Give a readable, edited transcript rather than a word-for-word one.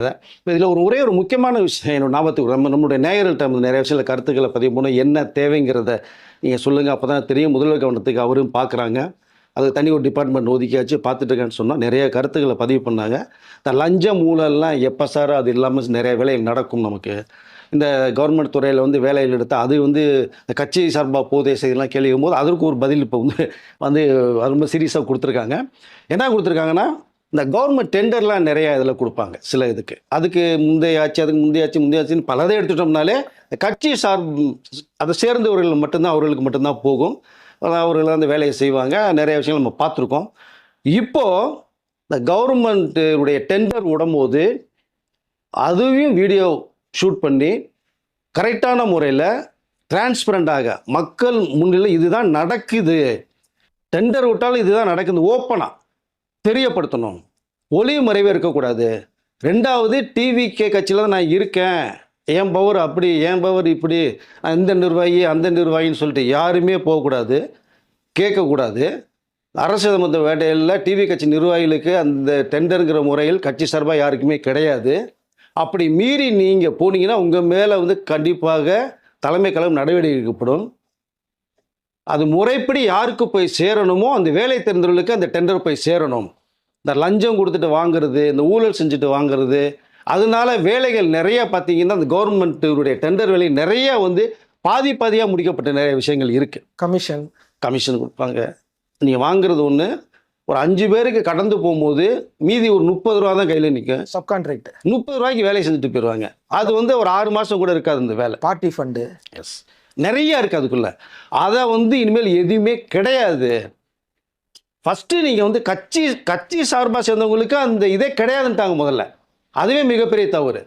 இப்போ இதில் ஒரே ஒரு முக்கியமான விஷயம் என்னோட ஞாபகத்துக்கு நம்மளுடைய நேயர்கள்ட்ட நிறைய விஷயத்தில் கருத்துக்களை பதிவு பண்ண என்ன தேவைங்கிறத நீங்கள் சொல்லுங்கள். அப்போ தான் தெரியும். முதல்வர் கவனத்துக்கு அவரும் பார்க்குறாங்க. அது தனி ஒரு டிபார்ட்மெண்ட் ஒதுக்கியாச்சு பார்த்துட்டு இருக்கேன்னு சொன்னால் நிறைய கருத்துக்களை பதிவு பண்ணாங்க. இந்த லஞ்சம் ஊழல்லாம் எப்போ சார் அது இல்லாமல் நிறைய வேலைகள் நடக்கும். நமக்கு இந்த கவர்மெண்ட் துறையில் வேலைகள் எடுத்தால் அது கட்சி சார்பாக போதே செய்யலாம் கேள்விக்கும் போது அதற்கு ஒரு பதில் இப்போ அது ரொம்ப சீரியஸாக கொடுத்துருக்காங்க. என்ன கொடுத்துருக்காங்கன்னா, இந்த கவர்மெண்ட் டெண்டர்லாம் நிறையா இதில் கொடுப்பாங்க சில இதுக்கு. அதுக்கு முந்தைய ஆட்சி, அதுக்கு முந்தையாச்சுன்னு பலதை எடுத்துட்டோம்னாலே கட்சி அதை சேர்ந்தவர்கள் மட்டும்தான், அவர்களுக்கு மட்டும்தான் போகும். அவர்கள் அந்த வேலையை செய்வாங்க. நிறைய விஷயங்கள் நம்ம பார்த்துருக்கோம். இப்போது இந்த கவர்மெண்ட்டுடைய டெண்டர் விடும்போது அதுவும் வீடியோ ஷூட் பண்ணி கரெக்டான முறையில் டிரான்ஸ்பரண்டாக மக்கள் முன்னிலை இதுதான் நடக்குது, டெண்டர் விட்டாலும் இதுதான் நடக்குது, ஓப்பனாக தெரியப்படுத்தணும். ஒளிவு மறைவே இருக்கக்கூடாது. ரெண்டாவது, டிவிகே கட்சியில் தான் நான் இருக்கேன், என் பவர் அப்படி, என் பவர் இப்படி, இந்த நிர்வாகி அந்த நிர்வாகின்னு சொல்லிட்டு யாருமே போகக்கூடாது, கேட்கக்கூடாது. அரசு சம்பந்த வேட்டையில் டிவி கட்சி நிர்வாகிகளுக்கு அந்த டெண்டருங்கிற முறையில் கட்சி சார்பாக யாருக்குமே கிடையாது. அப்படி மீறி நீங்கள் போனீங்கன்னா உங்கள் மேலே கண்டிப்பாக தலைமை கழகம் நடவடிக்கை எடுக்கப்படும். அது முறைப்படி யாருக்கு போய் சேரணுமோ அந்த வேலை தெரிந்தவர்களுக்கு அந்த டெண்டர் போய் சேரணும். இந்த லஞ்சம் கொடுத்துட்டு வாங்குறது, இந்த ஊழல் செஞ்சுட்டு வாங்குறது, அதனால வேலைகள் நிறைய பார்த்தீங்கன்னா அந்த கவர்மெண்ட்டுடைய டெண்டர் வேலை நிறைய பாதியாக முடிக்கப்பட்ட நிறைய விஷயங்கள் இருக்குது. கமிஷன் கொடுப்பாங்க. நீங்கள் வாங்குறது ஒன்று, ஒரு 5 பேருக்கு கடந்து போகும்போது மீதி ஒரு 30 ரூபா தான் கையில் நிற்கும். சப்கான்ட்ராக்ட் 30 ரூபாய்க்கு வேலையை செஞ்சுட்டு போயிடுவாங்க. அது ஒரு 6 மாதம் கூட இருக்காது இந்த வேலை. பார்ட்டி ஃபண்டு நிறையா இருக்குது அதுக்குள்ளே. அதை இனிமேல் எதுவுமே கிடையாது. ஃபஸ்ட்டு நீங்கள் கட்சி சார்பாக சேர்ந்தவங்களுக்கு அந்த இதே கிடையாதுன்ட்டாங்க முதல்ல. அதுவே மிகப்பெரிய தவறு.